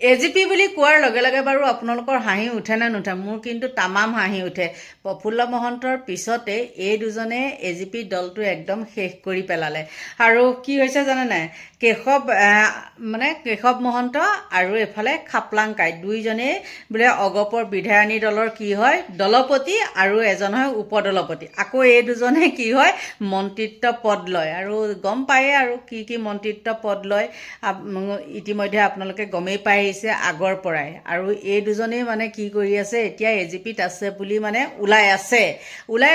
AGP বুলি কোৱাৰ লগে লগে বাৰু আপোনালোকৰ হাঁহি উঠে নে নুঠে? মোৰ কিন্তু তামাম হাঁহি উঠে। প্ৰফুল্ল মহন্তৰ পিছতে এই দুজনে এজিপি দলটো একদম শেষ কৰি পেলালে। আৰু কি হৈছে জানে নাই? কেশৱ মহন্ত আৰু এফালে খাপলাংকাই দুইজনেই বোলে অগপৰ বিধায়িনী দলৰ কি হয় দলপতি আৰু এজন হয় উপদলপতি। আকৌ এই দুজনে কি হয় মন্ত্ৰিত্ব পদ লয়। আৰু গম পায়ে আৰু কি মন্ত্ৰিত্ব পদ লয় ইতিমধ্যে আপোনালোকে গমেই পাই আহিছে আগৰ পৰাই। আৰু এই দুজনেই মানে কি কৰি আছে এতিয়া এজিপিত আছে বুলি মানে ওলাই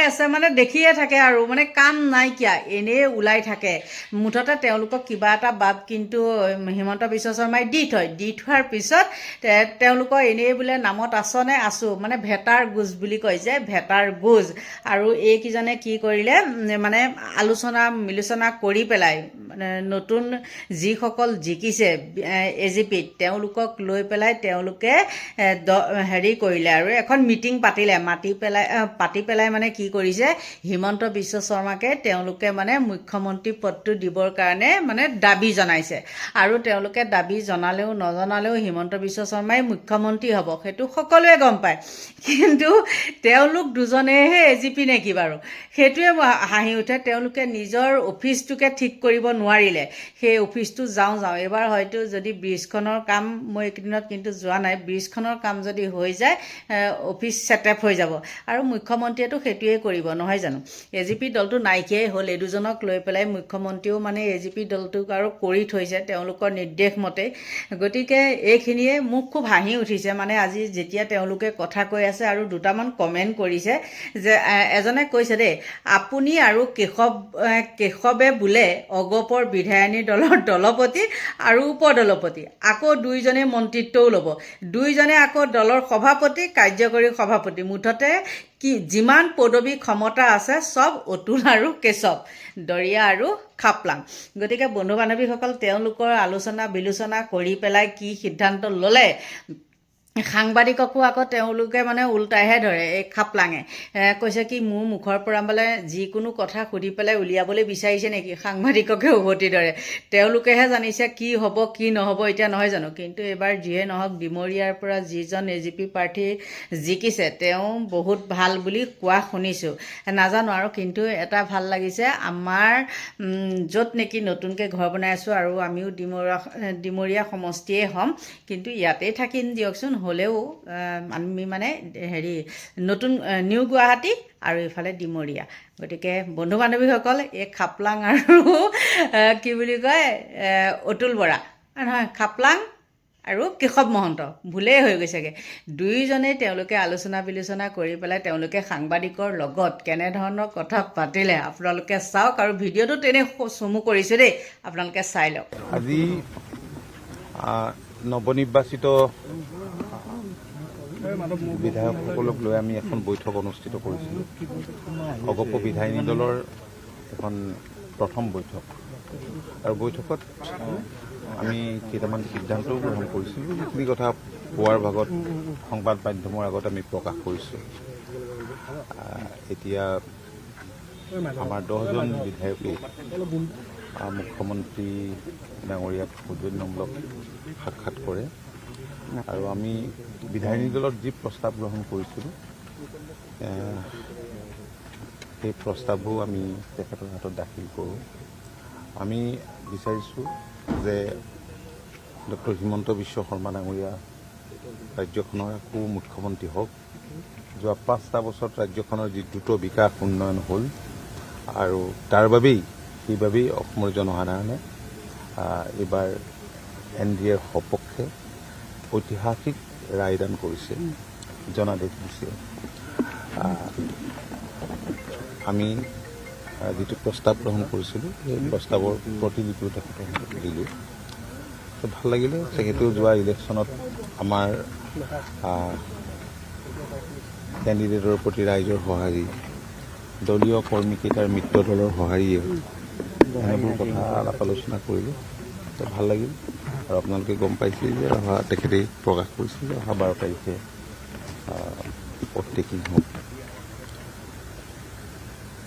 আছে মানে দেখিয়ে থাকে আৰু মানে কাম নাইকিয়া এনেই ওলাই থাকে। মুঠতে তেওঁলোকক কিবা এটা বাপ কিন্তু হিমন্ত বিশ্ব শৰ্মাই দি থোৱাৰ পিছত তেওঁলোকৰ এনেই বোলে নামত আছনে আছোঁ মানে ভেটাৰ গোজ বুলি কয় যে ভেটাৰ গোজ। আৰু এইকেইজনে কি কৰিলে মানে বিলোচনা কৰি পেলাই নতুন যিসকল জিকিছে এজিপিত তেওঁলোকক লৈ পেলাই তেওঁলোকে হেৰি কৰিলে আৰু এখন মিটিং পাতি পেলাই মানে কি কৰিছে হিমন্ত বিশ্ব শৰ্মাকে তেওঁলোকে মানে মুখ্যমন্ত্ৰী পদটো দিবৰ কাৰণে মানে দাবী জনাইছে। আৰু তেওঁলোকে দাবী জনালেও নজনালেও হিমন্ত বিশ্ব শৰ্মাই মুখ্যমন্ত্ৰী হ'ব সেইটো সকলোৱে গম পায়। কিন্তু তেওঁলোক দুজনেহে এজিপি নেকি বাৰু? সেইটোৱে হাঁহি উঠে। তেওঁলোকে নিজৰ অফিচটোকে ঠিক কৰিব নোৱাৰিলে। সেই অফিচটো যাওঁ এইবাৰ হয়তো যদি ব্ৰিজখনৰ কাম মই এইকেইদিনত কিন্তু যোৱা নাই, ব্ৰিজখনৰ কাম যদি হৈ যায় অফিচ ছেটআপ হৈ যাব। আৰু মুখ্যমন্ত্ৰীয়েতো সেইটোৱে কৰিব নহয় জানো? এজিপি দলটো নাইকিয়াই হ'ল। এই দুজনক লৈ পেলাই মুখ্যমন্ত্ৰীও মানে এজিপি দলটোক আৰু কৰি থৈছে তেওঁলোকৰ নিৰ্দেশ মতে। গতিকে এইখিনিয়ে মোক খুব হাঁহি উঠিছে মানে আজি যেতিয়া তেওঁলোকে কথা কৈ আছে। আৰু দুটামান কমেণ্ট কৰিছে যে এজনে কৈছে দেই আপুনি আৰু কেশৱে বোলে অগপৰ বিধায়িনী দলৰ দলপতি আৰু উপদলপতি, আকৌ দুইজনে মন্ত্ৰিত্বও ল'ব, দুইজনে আকৌ দলৰ সভাপতি কাৰ্যকৰী সভাপতি, মুঠতে কি যিমান পদবী ক্ষমতা আছে চব অতুল আৰু কেশৱ, দৰিয়া আৰু খাপলাং। গতিকে বন্ধু বান্ধৱীসকল তেওঁলোকৰ আলোচনা বিলোচনা কৰি পেলাই কি সিদ্ধান্ত ল'লে সাংবাদিককো আকৌ তেওঁলোকে মানে উল্টাইহে ধৰে। এই খাপলাঙে কৈছে কি মোৰ মুখৰ পৰা মানে যিকোনো কথা সুধি পেলাই উলিয়াবলৈ বিচাৰিছে নেকি? সাংবাদিককে উভতি ধৰে। তেওঁলোকেহে জানিছে কি হ'ব কি নহ'ব এতিয়া নহয় জানো? কিন্তু এইবাৰ যিয়ে নহওক ডিমৰীয়াৰ পৰা যিজন এজিপি প্ৰাৰ্থী জিকিছে তেওঁ বহুত ভাল বুলি কোৱা শুনিছোঁ, নাজানো আৰু। কিন্তু এটা ভাল লাগিছে আমাৰ য'ত নেকি নতুনকৈ ঘৰ বনাই আছোঁ আৰু আমিও ডিমৰীয়া সমষ্টিয়ে হ'ম, কিন্তু ইয়াতেই থাকিম দিয়কচোন। হ'লেও আমি মানে নতুন নিউ গুৱাহাটী আৰু এইফালে ডিমৰীয়া। গতিকে বন্ধু বান্ধৱীসকল এই খাপলাং আৰু কি বুলি কয় অতুল বৰা নহয় খাপলাং আৰু কেশৱ মহন্ত ভুলেই হৈ গৈছেগৈ। দুয়োজনেই তেওঁলোকে আলোচনা বিলোচনা কৰি পেলাই তেওঁলোকে সাংবাদিকৰ লগত কেনেধৰণৰ কথা পাতিলে আপোনালোকে চাওক। আৰু ভিডিঅ'টো তেনেই চমু কৰিছোঁ দেই, আপোনালোকে চাই লওক। আজি নৱনিৰ্বাচিত বিধায়কসকলক লৈ আমি এখন বৈঠক অনুষ্ঠিত কৰিছিলোঁ। অগপ বিধায়িনী দলৰ এখন প্ৰথম বৈঠক। আৰু বৈঠকত আমি কেইটামান সিদ্ধান্তও গ্ৰহণ কৰিছিলোঁ, যিখিনি কথা পোৱাৰ ভাগত সংবাদ মাধ্যমৰ আগত আমি প্ৰকাশ কৰিছোঁ। এতিয়া আমাৰ 10জন বিধায়কে মুখ্যমন্ত্ৰী ডাঙৰীয়াক সৌজন্যমূলক সাক্ষাৎ কৰে। আৰু আমি বিধায়িনী দলত যি প্ৰস্তাৱ গ্ৰহণ কৰিছিলোঁ সেই প্ৰস্তাৱবোৰ আমি তেখেতৰ হাতত দাখিল কৰোঁ। আমি বিচাৰিছোঁ যে ডক্টৰ হিমন্ত বিশ্ব শৰ্মা ডাঙৰীয়া ৰাজ্যখনৰ আকৌ মুখ্যমন্ত্ৰী হওক। যোৱা 5টা বছৰত ৰাজ্যখনৰ যি দ্ৰুত বিকাশ উন্নয়ন হ'ল আৰু সেইবাবেই অসমৰ জনসাধাৰণে এইবাৰ NDAৰ সপক্ষে ঐতিহাসিক ৰায়দান কৰিছে, জনাদেশ দিছে। আমি যিটো প্ৰস্তাৱ গ্ৰহণ কৰিছিলোঁ সেই প্ৰস্তাৱৰ প্ৰতিলিপিও তেখেতৰ হাতত দিলোঁ। ভাল লাগিলে। তেখেতেও যোৱা ইলেকশ্যনত আমাৰ কেণ্ডিডেটৰ প্ৰতি ৰাইজৰ সঁহাৰি, দলীয় কৰ্মীকেইটাৰ মিত্ৰ দলৰ সঁহাৰিয়ে এনেবোৰ কথা আলাপ আলোচনা কৰিলোঁ। ভাল লাগিল। আৰু আপোনালোকে গম পাইছিল যে তেখেতেই প্ৰকাশ কৰিছিল যে অহা 12 তাৰিখে পদ টেকিং হ'ব।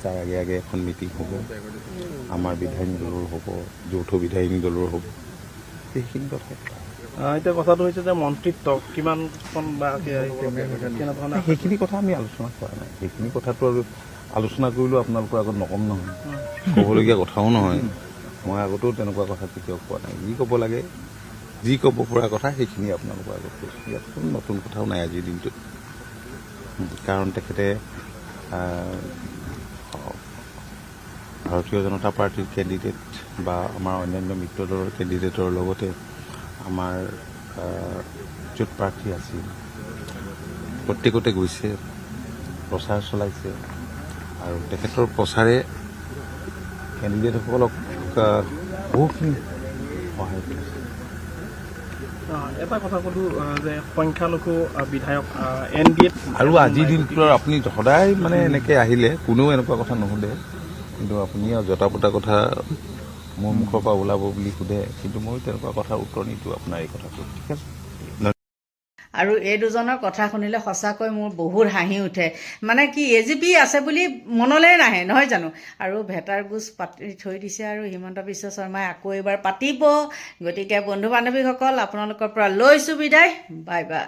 তাৰ আগে এখন মিটিং হ'ব, আমাৰ বিধায়িনী দলৰ হ'ব, যৌথ বিধায়িনী দলৰ হ'ব। সেইখিনি কথা এতিয়া কথাটো হৈছে যে মন্ত্ৰিত্ব কিমানখন বা কেনেধৰণে সেইখিনি কথা আমি আলোচনা কৰা নাই। সেইখিনি কথাটো আৰু আলোচনা কৰিলেও আপোনালোকৰ আগত নকম নহয়, ক'বলগীয়া কথাও নহয়। মই আগতেও তেনেকুৱা কথা কেতিয়াও কোৱা নাই। যি ক'ব লাগে, যি ক'ব পৰা কথা সেইখিনি আপোনালোকৰ আগত কৈছোঁ। ইয়াত কোনো নতুন কথাও নাই আজিৰ দিনটোত। কাৰণ তেখেতে ভাৰতীয় জনতা পাৰ্টীৰ কেণ্ডিডেট বা আমাৰ অন্যান্য মিত্ৰ দলৰ কেণ্ডিডেটৰ লগতে আমাৰ য'ত প্ৰাৰ্থী আছিল প্ৰত্যেকতে গৈছে, প্ৰচাৰ চলাইছে আৰু তেখেতৰ প্ৰচাৰে কেণ্ডিডেটসকলক বহুখিনি সহায় কৰিছে। এটা কথা ক'লোঁ যে সংখ্যালঘু বিধায়ক NDAত আৰু আজিৰ দিনটোত আপুনি সদায় মানে এনেকৈ আহিলে কোনেও এনেকুৱা কথা নুসুধে, কিন্তু আপুনি জটা পটা কথা মোৰ মুখৰ পৰা ওলাব বুলি সোধে, কিন্তু মই তেনেকুৱা কথাৰ উত্তৰ নিদিওঁ আপোনাৰ এই কথাটো। ঠিক আছে। আৰু এই দুজনৰ কথা শুনিলে সঁচাকৈ মোৰ বহুত হাঁহি উঠে। মানে কি AGP আছে বুলি মনলৈ নাহে, নহয় জানো? আৰু ভেটাৰ গোজ পাতি থৈ দিছে আৰু হিমন্ত বিশ্ব শৰ্মাই আকৌ এইবাৰ পাতিব। গতিকে বন্ধু বান্ধৱীসকল, আপোনালোকৰ পৰা লৈছোঁ বিদায়। Bye bye.